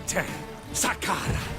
te, Sakara.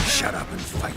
Shut up and fight.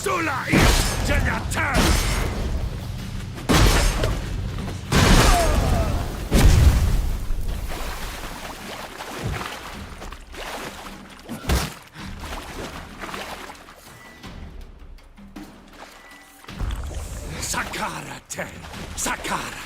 Sula is Janatan! Sakara te! Sakara!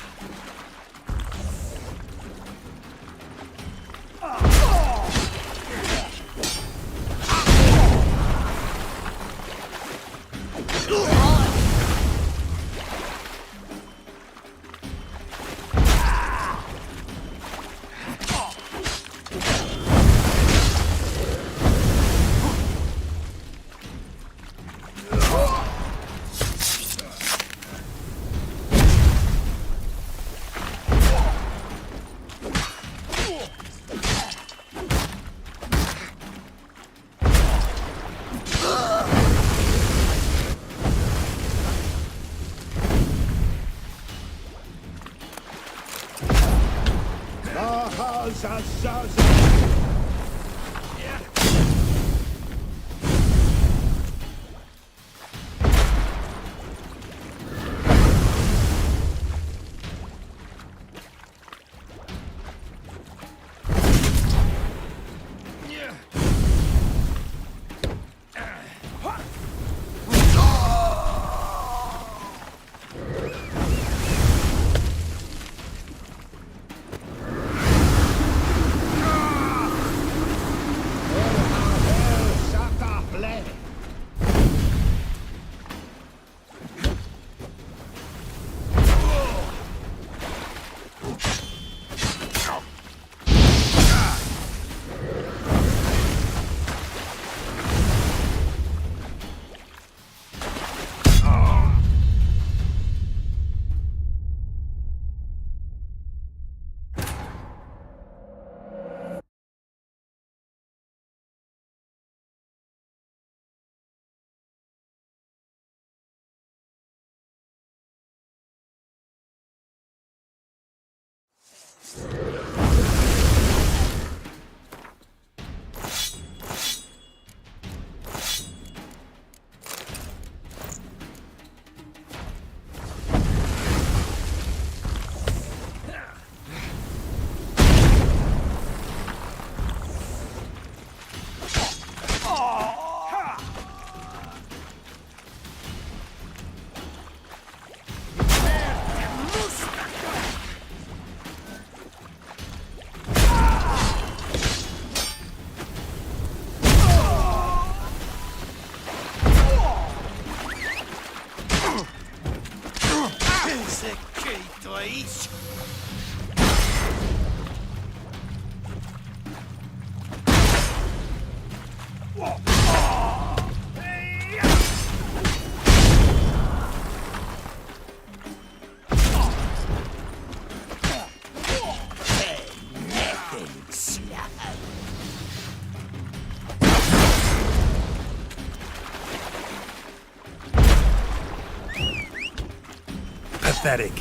Pathetic.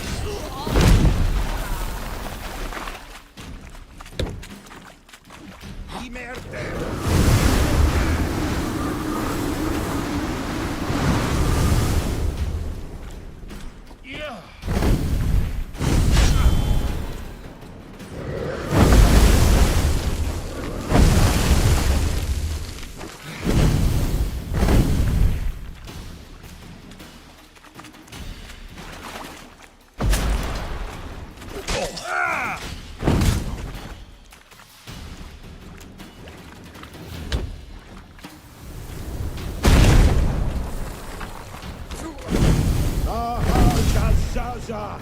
Y merde! Yeah! Zaza!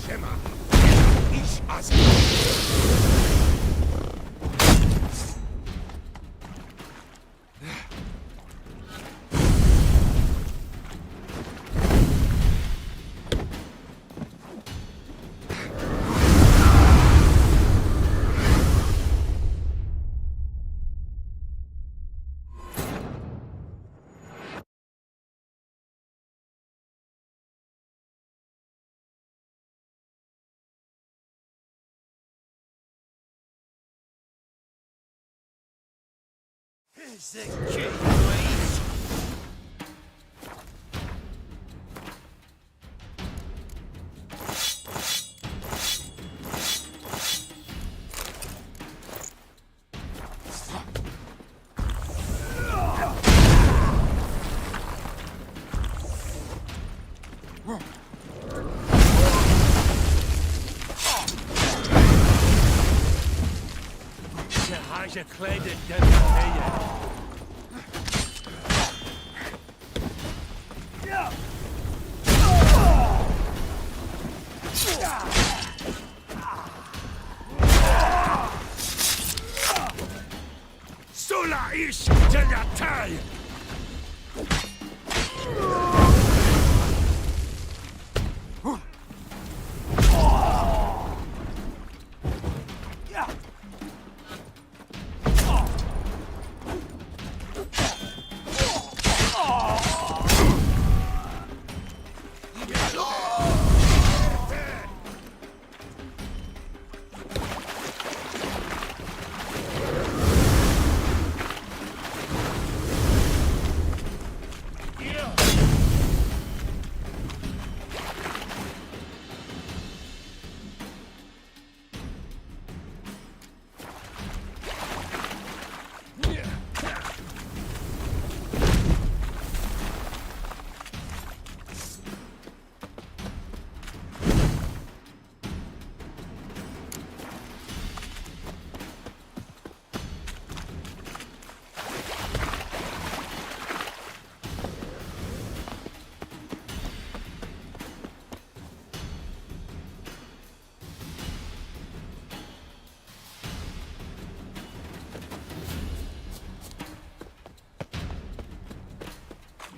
Siema! Idź, Azja! Here's the key, please. Je clé de Sola ish de la taille!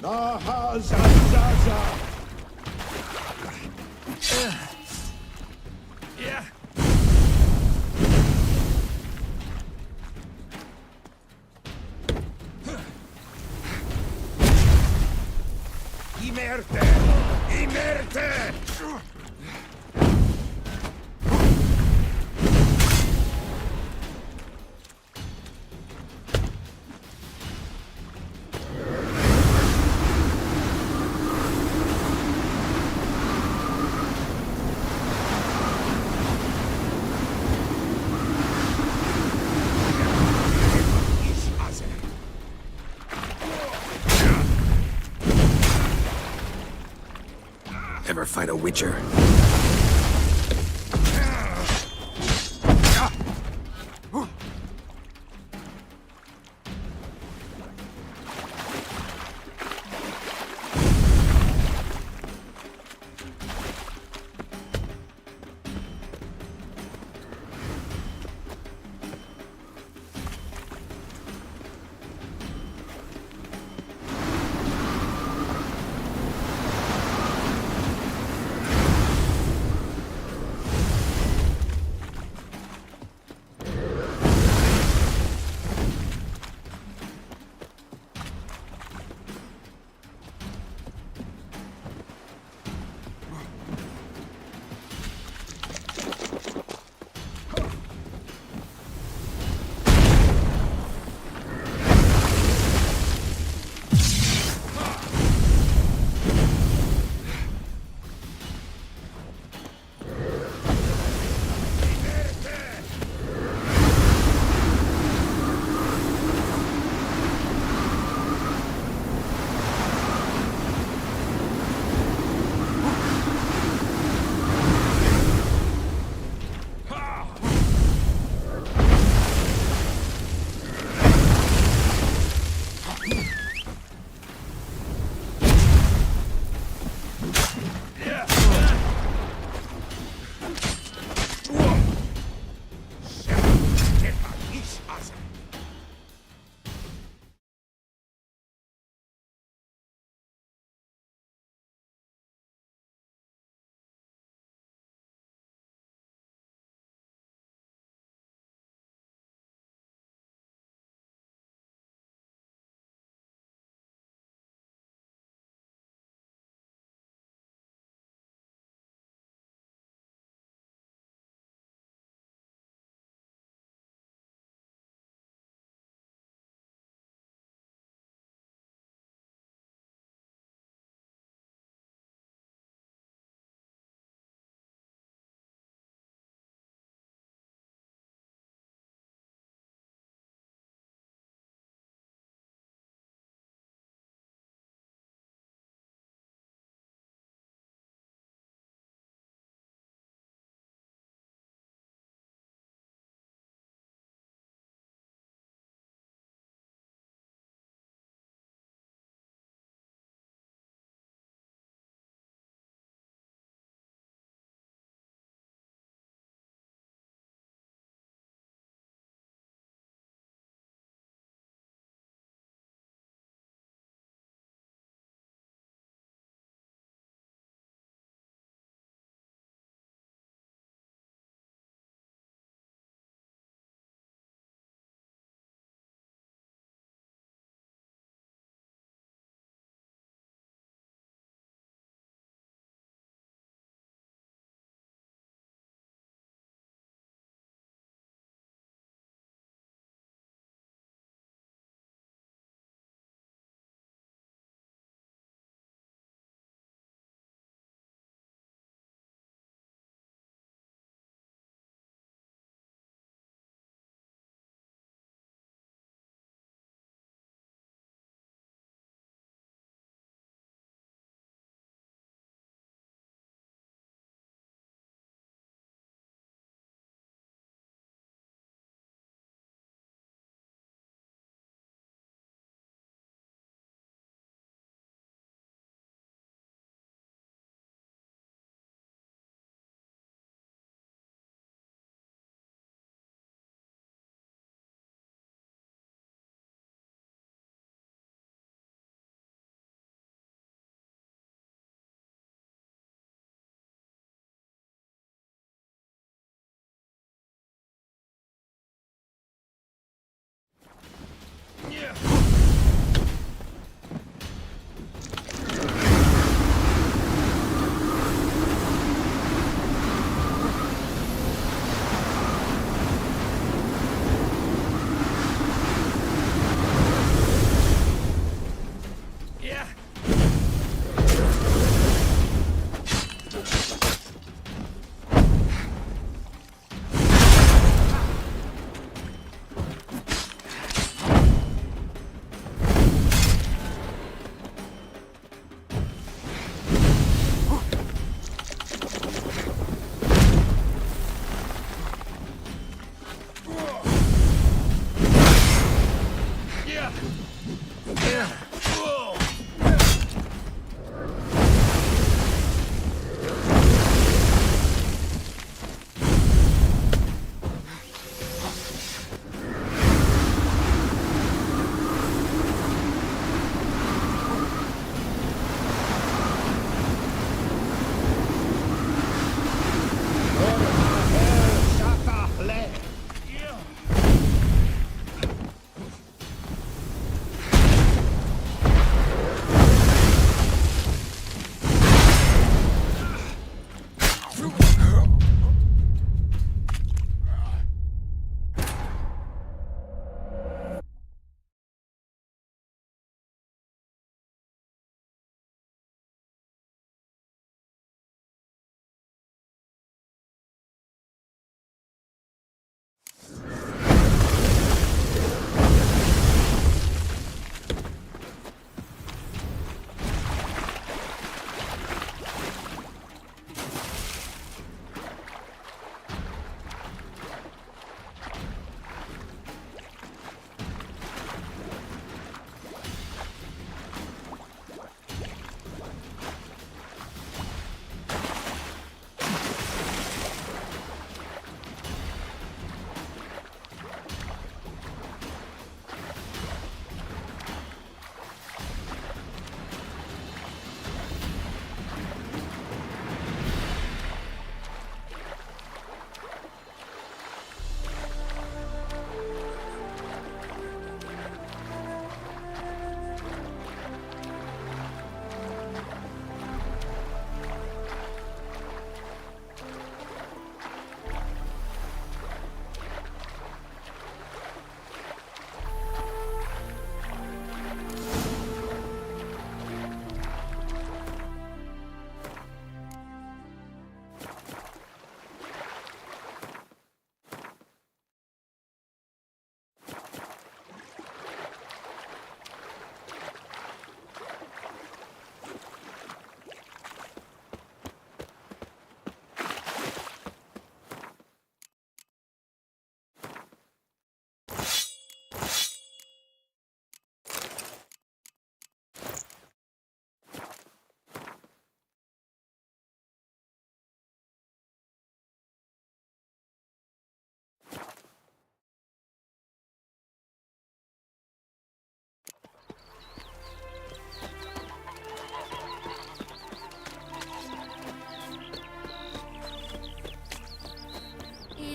Ahazazaza! Yeah. Imerte! Imerte! Ever fight a Witcher?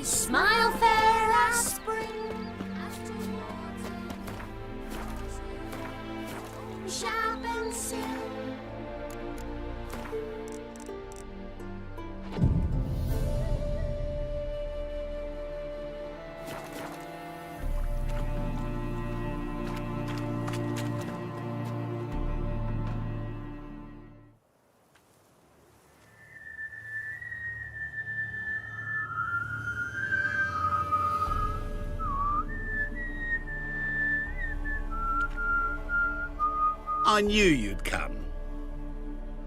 Smile fair as spring. Sharp and sing. I knew you'd come.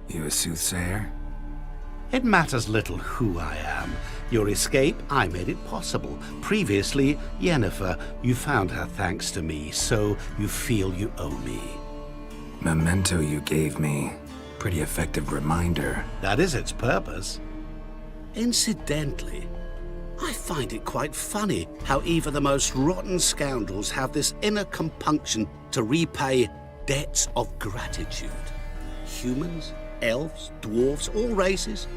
You a soothsayer? It matters little who I am. Your escape, I made it possible. Previously, Yennefer, you found her thanks to me, so you feel you owe me. Memento you gave me. Pretty effective reminder. That is its purpose. Incidentally, I find it quite funny how even the most rotten scoundrels have this inner compunction to repay debts of gratitude. Humans, elves, dwarves, all races.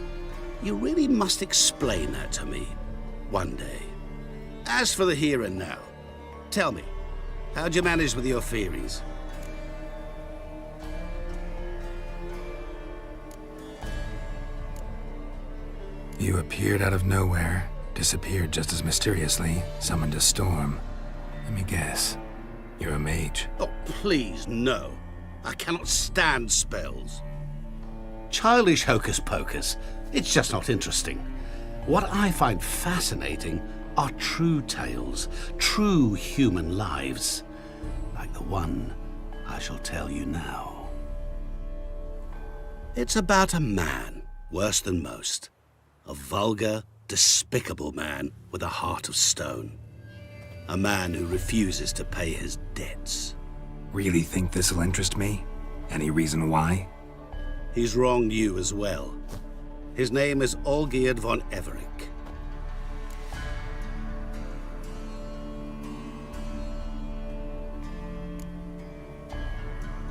You really must explain that to me one day. As for the here and now, tell me, how'd you manage with your theories? You appeared out of nowhere, disappeared just as mysteriously, summoned a storm. Let me guess. You're a mage. Oh, please, no. I cannot stand spells. Childish hocus pocus. It's just not interesting. What I find fascinating are true tales, true human lives, like the one I shall tell you now. It's about a man, worse than most. A vulgar, despicable man with a heart of stone. A man who refuses to pay his debts. Really think this'll interest me? Any reason why? He's wronged you as well. His name is Olgierd von Everec.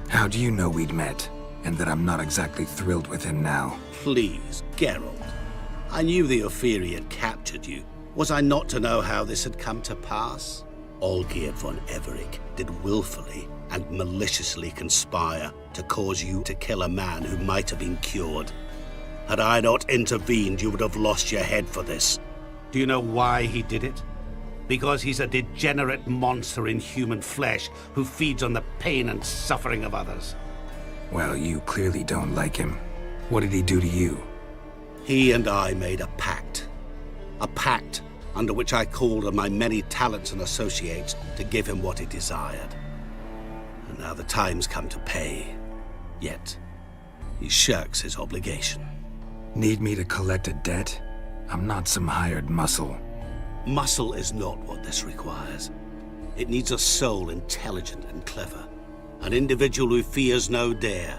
How do you know we'd met, and that I'm not exactly thrilled with him now? Please, Geralt. I knew the Ophiri had captured you. Was I not to know how this had come to pass? Olgierd von Everec did willfully and maliciously conspire to cause you to kill a man who might have been cured. Had I not intervened, you would have lost your head for this. Do you know why he did it? Because he's a degenerate monster in human flesh who feeds on the pain and suffering of others. Well, you clearly don't like him. What did he do to you? He and I made a pact. A pact under which I called on my many talents and associates to give him what he desired. And now the time's come to pay. Yet, he shirks his obligation. Need me to collect a debt? I'm not some hired muscle. Muscle is not what this requires. It needs a soul intelligent and clever. An individual who fears no dare.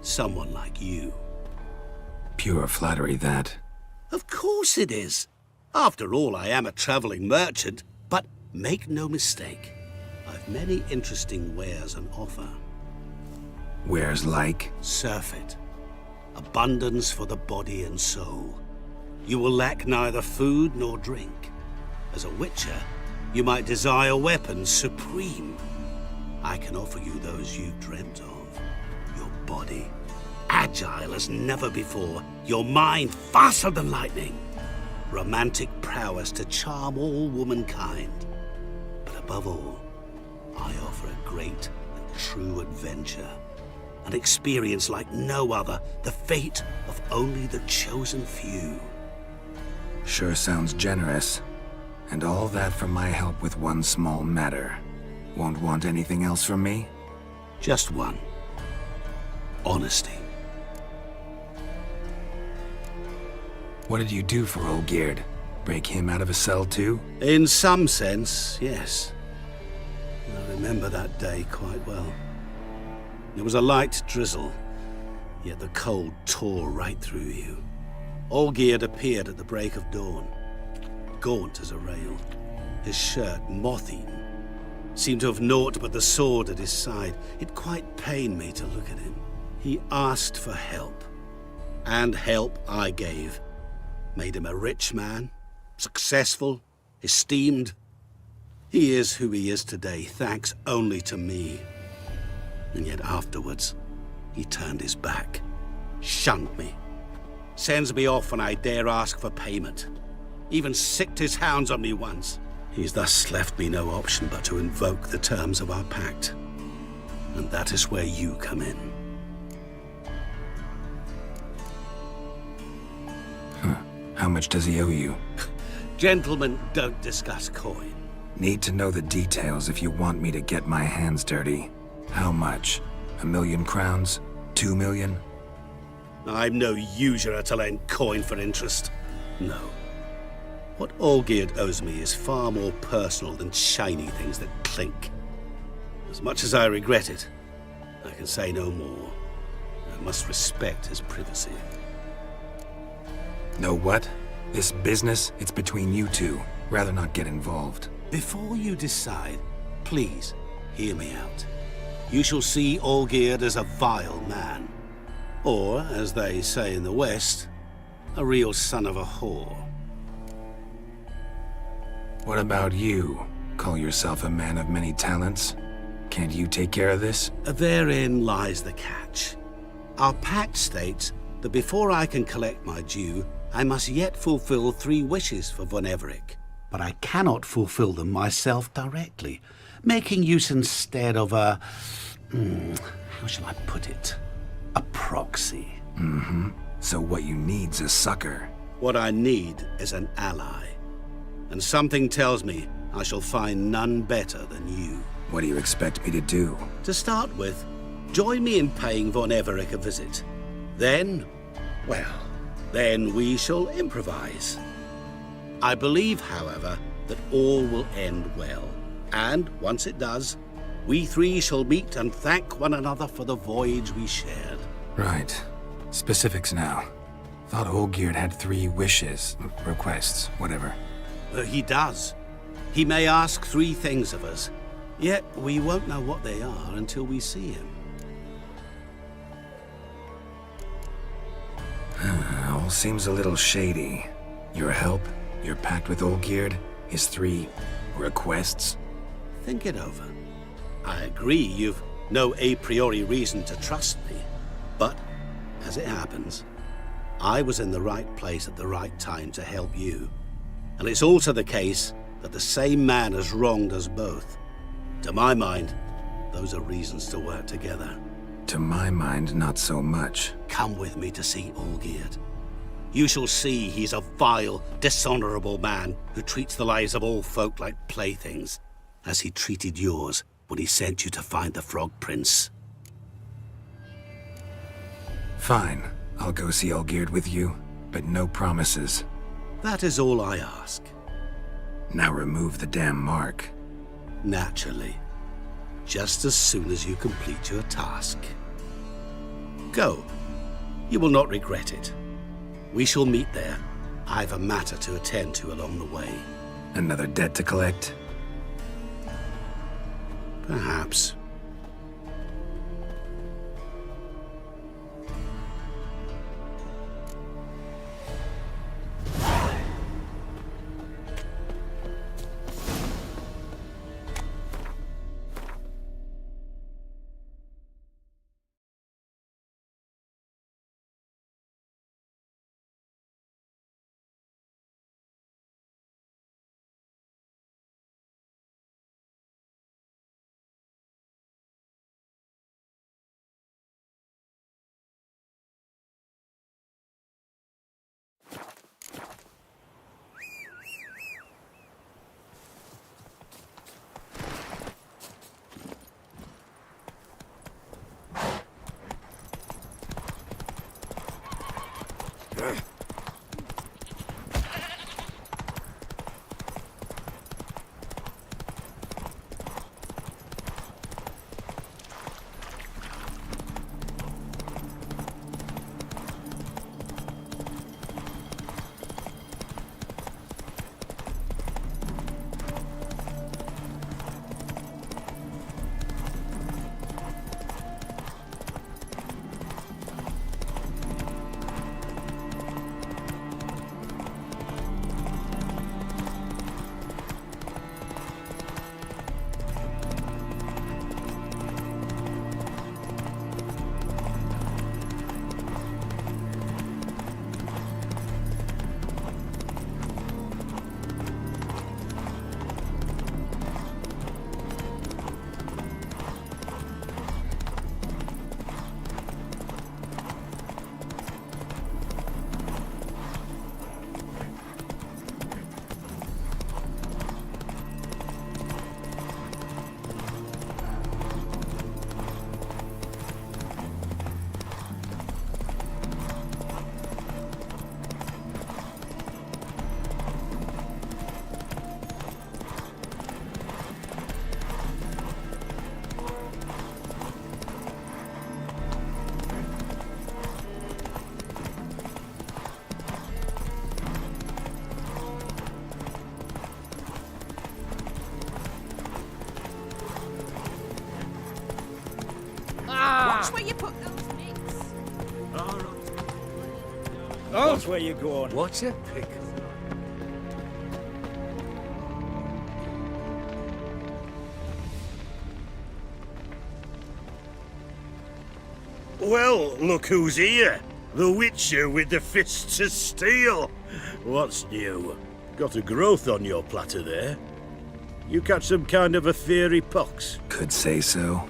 Someone like you. Pure flattery, that. Of course it is. After all, I am a traveling merchant. But make no mistake, I've many interesting wares on offer. Wares like? Surfeit. Abundance for the body and soul. You will lack neither food nor drink. As a witcher, you might desire weapons supreme. I can offer you those you've dreamt of. Your body, agile as never before. Your mind, faster than lightning. Romantic prowess to charm all womankind. But above all, I offer a great and true adventure. An experience like no other, the fate of only the chosen few. Sure sounds generous. And all that for my help with one small matter. Won't want anything else from me? Just one. Honesty. What did you do for Olgierd? Break him out of a cell too? In some sense, yes. I remember that day quite well. It was a light drizzle, yet the cold tore right through you. Olgierd appeared at the break of dawn, gaunt as a rail, his shirt moth-eaten. Seemed to have naught but the sword at his side. It quite pained me to look at him. He asked for help, and help I gave. Made him a rich man, successful, esteemed. He is who he is today, thanks only to me. And yet afterwards, he turned his back, shunned me, sends me off when I dare ask for payment, even sicked his hounds on me once. He's thus left me no option but to invoke the terms of our pact. And that is where you come in. How much does he owe you? Gentlemen don't discuss coin. Need to know the details if you want me to get my hands dirty. How much? 1,000,000 crowns? 2,000,000? I'm no usurer to lend coin for interest. No. What Olgierd owes me is far more personal than shiny things that clink. As much as I regret it, I can say no more. I must respect his privacy. Know what? This business, it's between you two. Rather not get involved. Before you decide, please hear me out. You shall see Olgierd as a vile man. Or, as they say in the West, a real son of a whore. What about you? Call yourself a man of many talents? Can't you take care of this? Therein lies the catch. Our pact states that before I can collect my due, I must yet fulfill 3 wishes for Von Everec. But I cannot fulfill them myself directly, making use instead of a... how shall I put it? A proxy. So what you need's a sucker. What I need is an ally. And something tells me I shall find none better than you. What do you expect me to do? To start with, join me in paying Von Everec a visit. Then, well, then we shall improvise. I believe, however, that all will end well. And once it does, we 3 shall meet and thank one another for the voyage we shared. Right. Specifics now. Thought Olgierd had 3 wishes, requests, whatever. He does. He may ask 3 things of us, yet we won't know what they are until we see him. All seems a little shady. Your help, your pact with Olgierd, his 3 requests. Think it over. I agree you've no a priori reason to trust me, but as it happens, I was in the right place at the right time to help you. And it's also the case that the same man has wronged us both. To my mind, those are reasons to work together. To my mind, not so much. Come with me to see Olgierd. You shall see he's a vile, dishonorable man who treats the lives of all folk like playthings, as he treated yours when he sent you to find the Frog Prince. Fine. I'll go see Olgierd with you, but no promises. That is all I ask. Now remove the damn mark. Naturally. Just as soon as you complete your task. Go. You will not regret it. We shall meet there. I've a matter to attend to along the way. Another debt to collect? Perhaps. Watch where you put those mitts. That's where you're going. What's a pickle? Well, look who's here. The Witcher with the fists of steel. What's new? Got a growth on your platter there. You catch some kind of a theory pox? Could say so.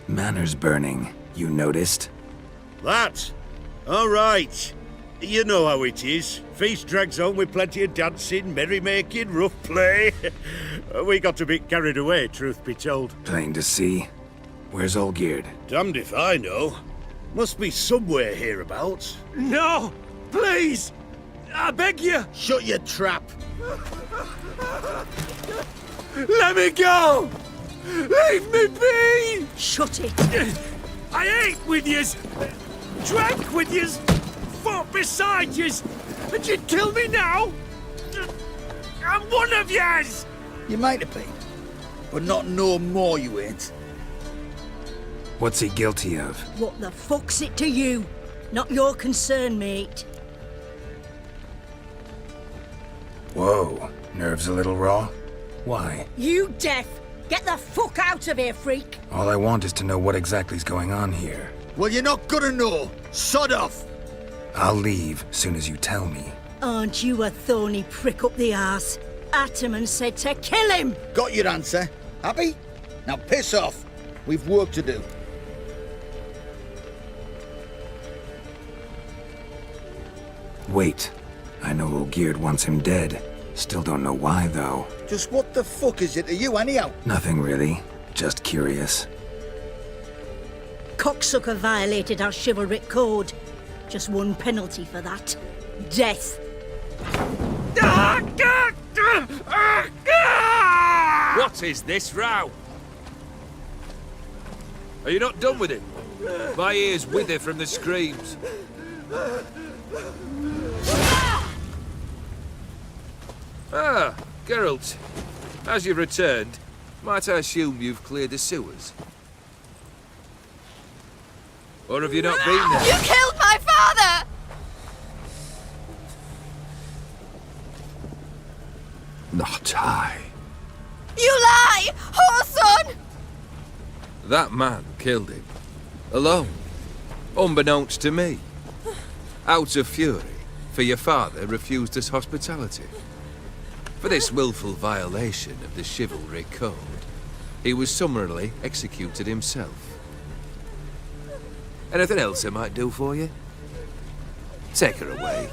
Manor's burning. You noticed? That? All right. You know how it is. Feast drags on with plenty of dancing, merrymaking, rough play. We got a bit carried away, truth be told. Plain to see. Where's Olgierd? Damned if I know. Must be somewhere hereabouts. No! Please! I beg you! Shut your trap. Let me go! Leave me be! Shut it. I ate with yous, drank with yous, fought beside yous, and you'd kill me now? I'm one of yous! You might have been, but not no more you ain't. What's he guilty of? What the fuck's it to you? Not your concern, mate. Whoa. Nerves a little raw? Why? You deaf! Get the fuck out of here, freak! All I want is to know what exactly's going on here. Well, you're not gonna know. Sod off. I'll leave soon as you tell me. Aren't you a thorny prick up the arse? Ataman said to kill him! Got your answer. Happy? Now piss off. We've work to do. Wait. I know Olgierd wants him dead. Still don't know why, though. Just what the fuck is it to you, anyhow? Nothing really. Just curious. Cocksucker violated our chivalric code. Just one penalty for that. Death. What is this row? Are you not done with it? My ears wither from the screams. Ah, Geralt. As you've returned, might I assume you've cleared the sewers? Or have you not been there? You killed my father! Not I. You lie! Whoreson! That man killed him. Alone. Unbeknownst to me. Out of fury, for your father refused us hospitality. For this willful violation of the chivalry code, he was summarily executed himself. Anything else I might do for you? Take her away.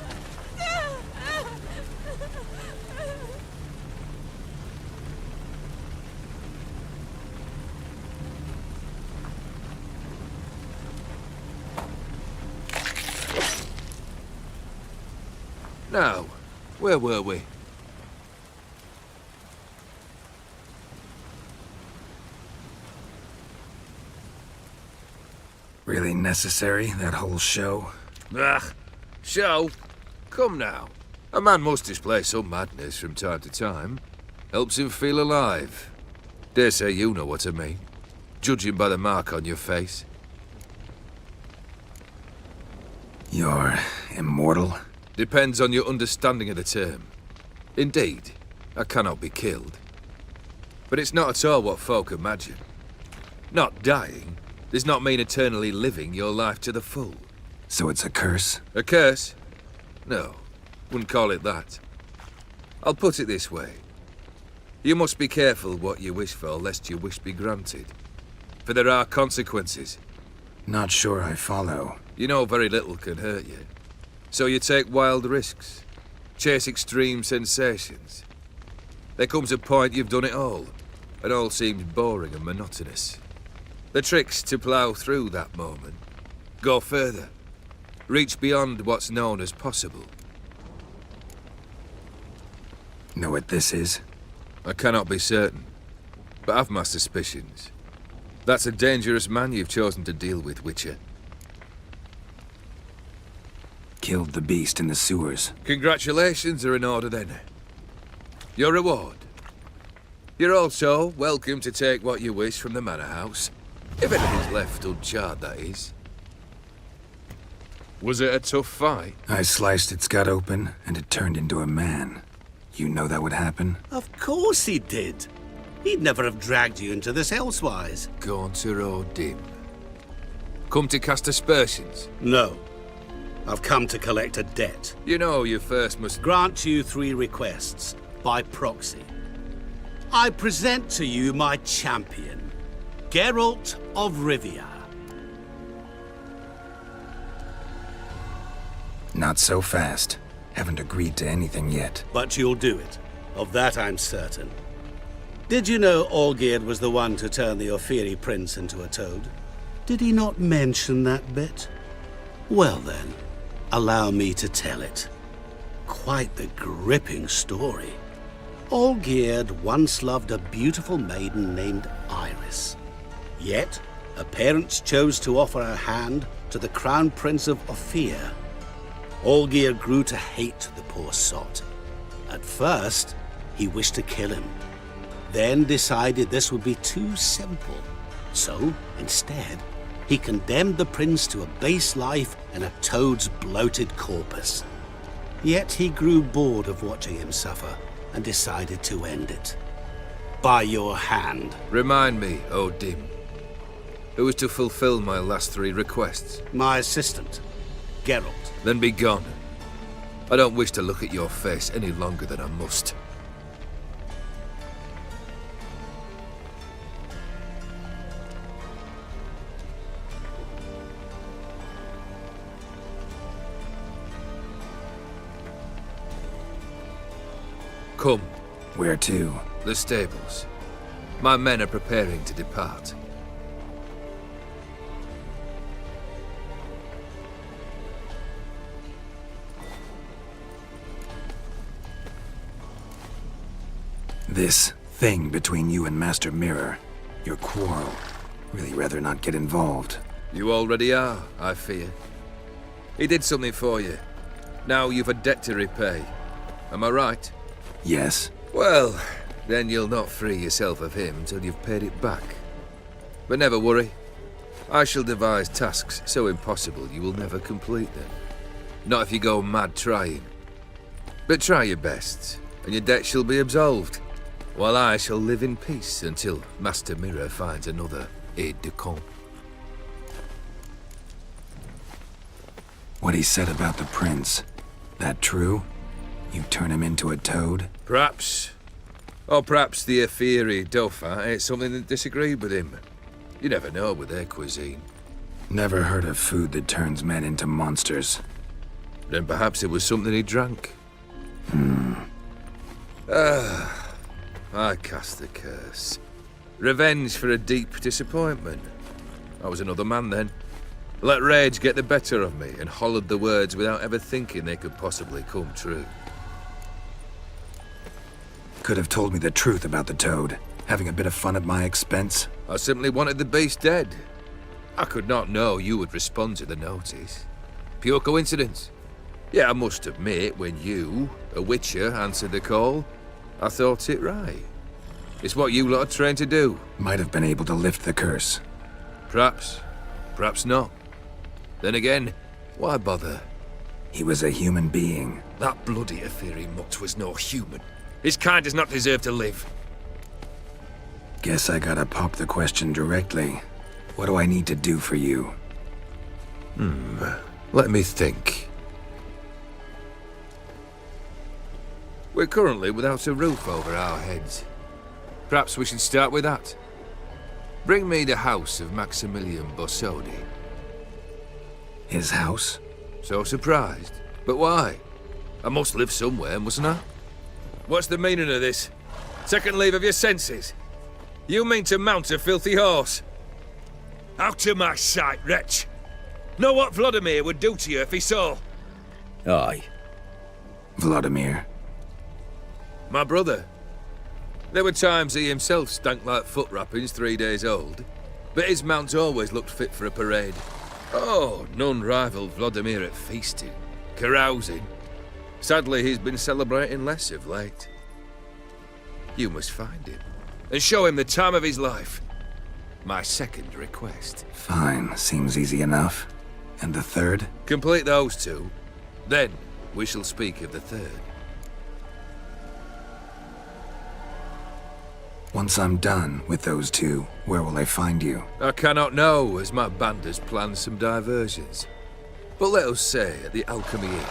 Now, where were we? Really necessary, that whole show? Ugh, show? Come now. A man must display some madness from time to time. Helps him feel alive. Dare say you know what I mean. Judging by the mark on your face. You're immortal? Depends on your understanding of the term. Indeed, I cannot be killed. But it's not at all what folk imagine. Not dying does not mean eternally living your life to the full. So it's a curse? A curse? No, wouldn't call it that. I'll put it this way. You must be careful what you wish for, lest your wish be granted. For there are consequences. Not sure I follow. You know very little can hurt you. So you take wild risks. Chase extreme sensations. There comes a point you've done it all, and all seems boring and monotonous. The trick's to plough through that moment. Go further. Reach beyond what's known as possible. Know what this is? I cannot be certain, but I've my suspicions. That's a dangerous man you've chosen to deal with, Witcher. Killed the beast in the sewers. Congratulations are in order then. Your reward. You're also welcome to take what you wish from the manor house. If anything's left uncharred, that is. Was it a tough fight? I sliced its gut open, and it turned into a man. You know that would happen? Of course he did. He'd never have dragged you into this elsewise. Gaunter O'Dim. Come to cast aspersions? No. I've come to collect a debt. You know you first must... Grant you 3 requests, by proxy. I present to you my champion, Geralt of Rivia. Not so fast. Haven't agreed to anything yet. But you'll do it. Of that I'm certain. Did you know Olgierd was the one to turn the Ofiri prince into a toad? Did he not mention that bit? Well then, allow me to tell it. Quite the gripping story. Olgierd once loved a beautiful maiden named Iris. Yet, her parents chose to offer her hand to the Crown Prince of Ophir. Olgierd grew to hate the poor sot. At first, he wished to kill him. Then decided this would be too simple. So, instead, he condemned the prince to a base life in a toad's bloated corpus. Yet he grew bored of watching him suffer and decided to end it. By your hand. Remind me, O'Dim. Who was to fulfill my last 3 requests? My assistant, Geralt. Then be gone. I don't wish to look at your face any longer than I must. Come. Where to? The stables. My men are preparing to depart. This thing between you and Master Mirror. Your quarrel. Really rather not get involved. You already are, I fear. He did something for you. Now you've a debt to repay. Am I right? Yes. Well, then you'll not free yourself of him till you've paid it back. But never worry. I shall devise tasks so impossible you will never complete them. Not if you go mad trying. But try your best, and your debt shall be absolved, while I shall live in peace until Master Mirror finds another aide-de-camp. What he said about the prince. That true? You turn him into a toad? Perhaps. Or perhaps the Ofiri Dauphin ate something that disagreed with him. You never know with their cuisine. Never heard of food that turns men into monsters. Then perhaps it was something he drank. I cast the curse. Revenge for a deep disappointment. I was another man then. Let rage get the better of me and hollered the words without ever thinking they could possibly come true. Could have told me the truth about the toad, having a bit of fun at my expense. I simply wanted the beast dead. I could not know you would respond to the notice. Pure coincidence. Yeah, I must admit, when you, a witcher, answered the call, I thought it right. It's what you lot are trained to do. Might have been able to lift the curse. Perhaps. Perhaps not. Then again, why bother? He was a human being. That bloody Ofiri mutt was no human. His kind does not deserve to live. Guess I gotta pop the question directly. What do I need to do for you? Let me think. We're currently without a roof over our heads. Perhaps we should start with that. Bring me the house of Maximilian Bossodi. His house? So surprised. But why? I must live somewhere, mustn't I? What's the meaning of this? Second leave of your senses? You mean to mount a filthy horse? Out of my sight, wretch! Know what Vladimir would do to you if he saw? Aye. Vladimir. My brother. There were times he himself stank like foot wrappings 3 days old, but his mount always looked fit for a parade. Oh, none rivaled Vladimir at feasting, carousing. Sadly, he's been celebrating less of late. You must find him, and show him the time of his life. My second request. Fine, seems easy enough. And the third? Complete those two, then we shall speak of the third. Once I'm done with those two, where will I find you? I cannot know, as my band has planned some diversions. But let us say at the Alchemy Inn,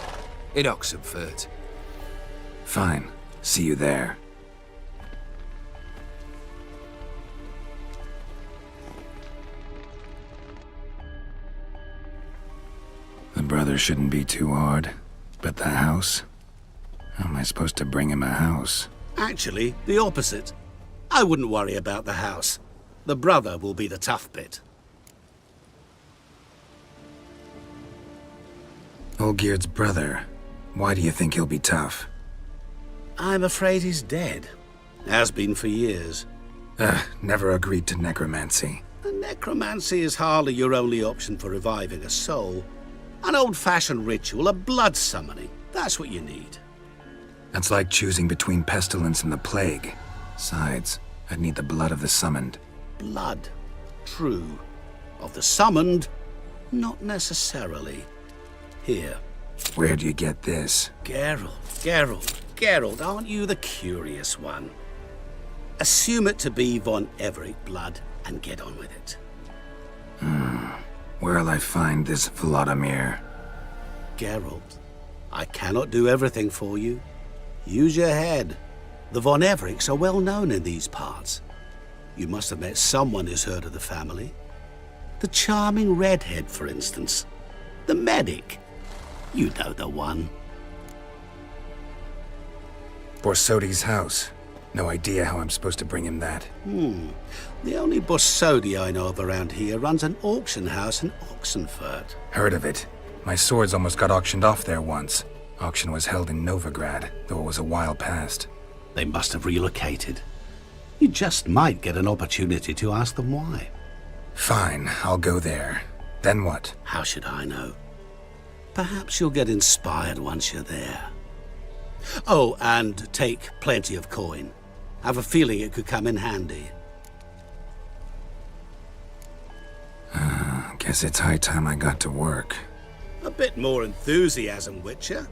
in Oxenfurt. Fine. See you there. The brother shouldn't be too hard. But the house? How am I supposed to bring him a house? Actually, the opposite. I wouldn't worry about the house. The brother will be the tough bit. Olgierd's brother. Why do you think he'll be tough? I'm afraid he's dead. Has been for years. Never agreed to necromancy. And necromancy is hardly your only option for reviving a soul. An old-fashioned ritual, a blood summoning. That's what you need. That's like choosing between pestilence and the plague. Besides, I'd need the blood of the summoned. Blood. True. Of the summoned, not necessarily. Here. Where'd you get this? Geralt, aren't you the curious one? Assume it to be von Everett blood and get on with it. Where'll I find this Vladimir? Geralt, I cannot do everything for you. Use your head. The von Evericks are well known in these parts. You must have met someone who's heard of the family. The charming redhead, for instance. The medic. You know the one. Borsodi's house. No idea how I'm supposed to bring him that. The only Borsodi I know of around here runs an auction house in Oxenfurt. Heard of it. My swords almost got auctioned off there once. Auction was held in Novigrad, though it was a while past. They must have relocated. You just might get an opportunity to ask them why. Fine, I'll go there. Then what? How should I know? Perhaps you'll get inspired once you're there. Oh, and take plenty of coin. Have a feeling it could come in handy. Guess it's high time I got to work. A bit more enthusiasm, Witcher.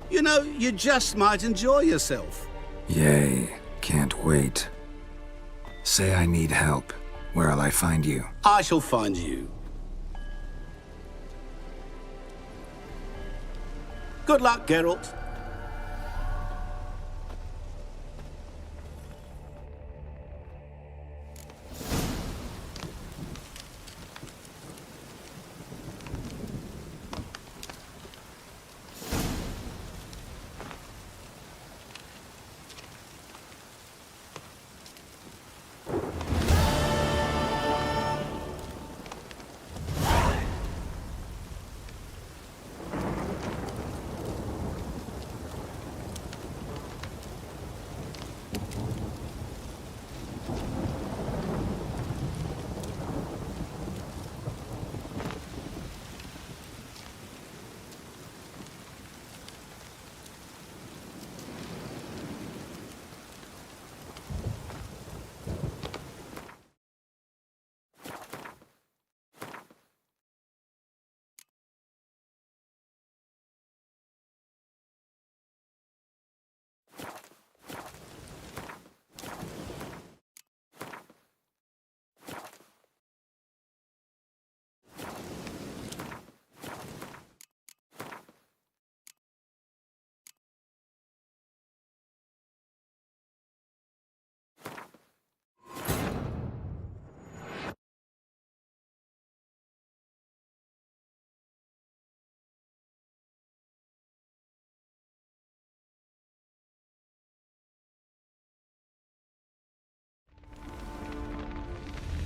You know, you just might enjoy yourself. Yay, can't wait. Say I need help. Where'll I find you? I shall find you. Good luck, Geralt.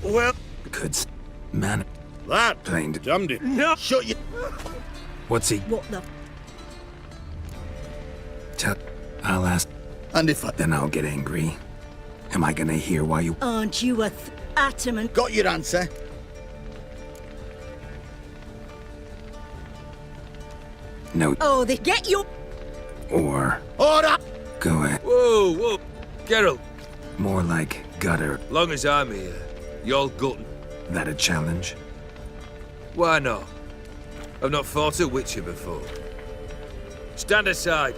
Well, Good man. that Plain. damned it. No. Shut your... What's he? What the? I'll ask. And if I Then I'll get angry. Am I gonna hear why you... Aren't you a adamant? got your answer, No. Oh, they get you. Or... order! Go ahead. Whoa, whoa. Geralt, More like gutter. long as I'm here, You're gutting. That a challenge? Why not? I've not fought a Witcher before. Stand aside.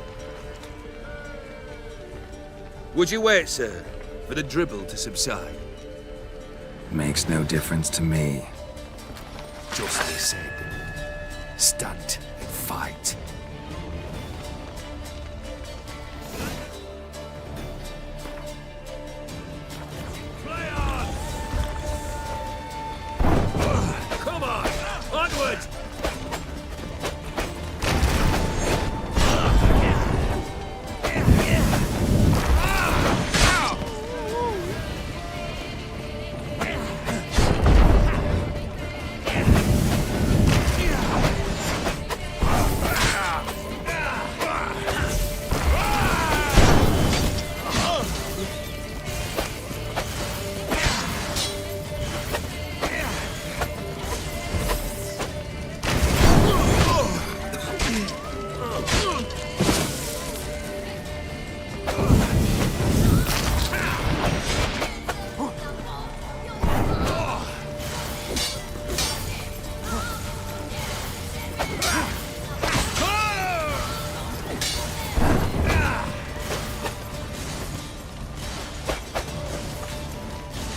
Would you wait, sir, for the dribble to subside? Makes no difference to me. Justly said. Stand and fight. Play on! Come on! Onward!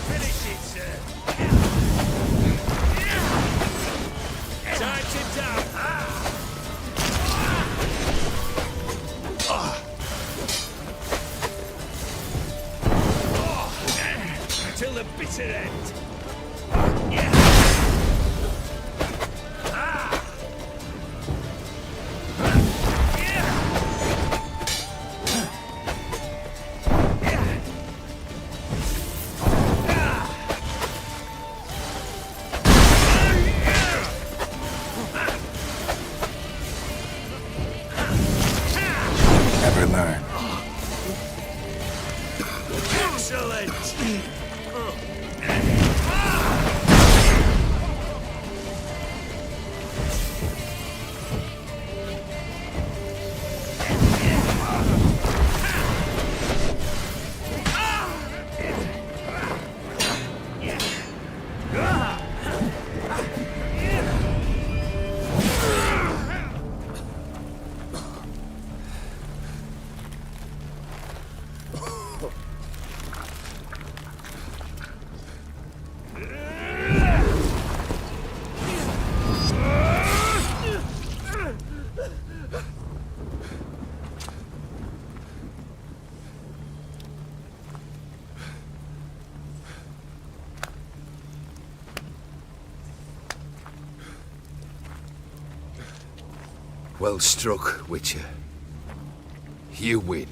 Finish it, sir. Time to die. Till the bitter end. Never learn. Excellent. Well struck, Witcher. You win.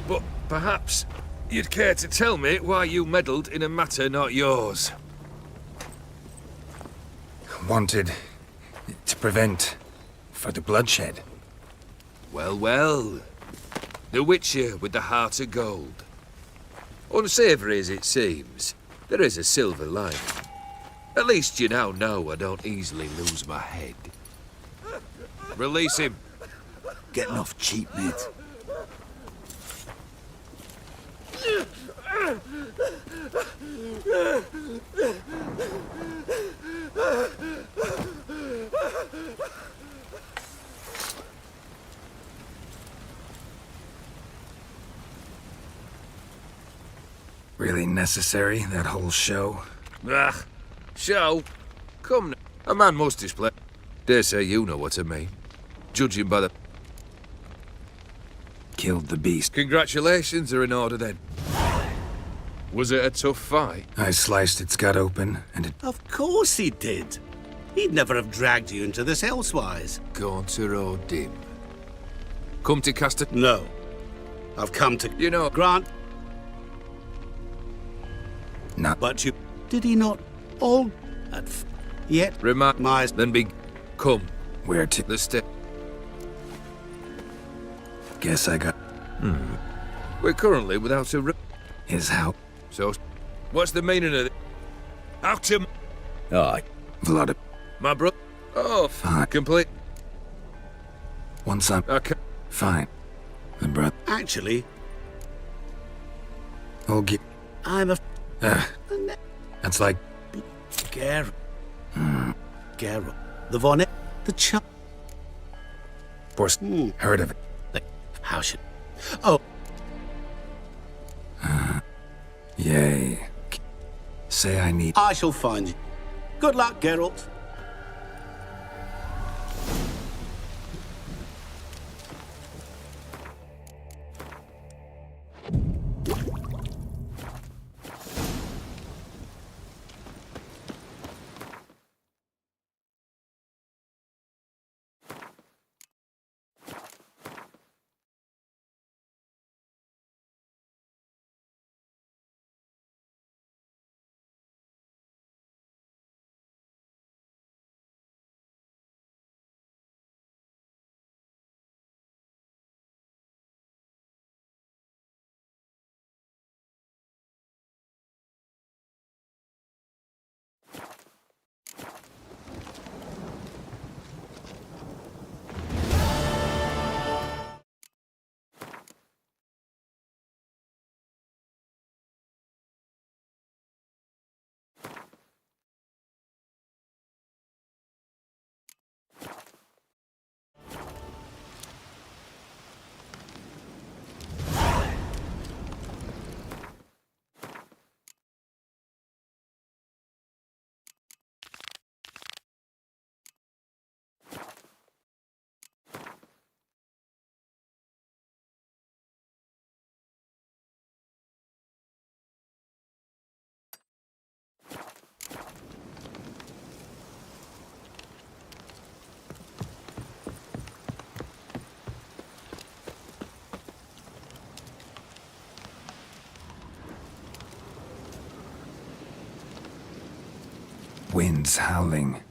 But perhaps you'd care to tell me why you meddled in a matter not yours. Wanted to prevent further bloodshed. Well, well. The Witcher with the heart of gold. Unsavoury as it seems, there is a silver lining. At least you now know I don't easily lose my head. Release him. Getting off cheap, mate. Really necessary, that whole show? Ah, show? Come now. A man must display. Dare say you know what I mean. Judging by the... Killed the beast. Congratulations are in order then. Was it a tough fight? I sliced its gut open, and it... Of course he did. He'd never have dragged you into this elsewise. Gaunter or dim? Come to Castor... No. I've come to... You know... Grant, Not... but you... Did he not all... Yet... Remark... My... Then be... Come. Where to... The step... Guess I got... We're currently without a... His help. So... What's the meaning of it? Out to... Aye. Vlad... My bro... Oh, Fine. complete... Once I'm... Okay. Fine. The brother... Actually, I'll get... I'm a That's like Geralt. Geralt. The Von... The child. forced. Heard of it. How should... Oh, Yay. Say I need. I shall find you. Good luck, Geralt. Winds howling.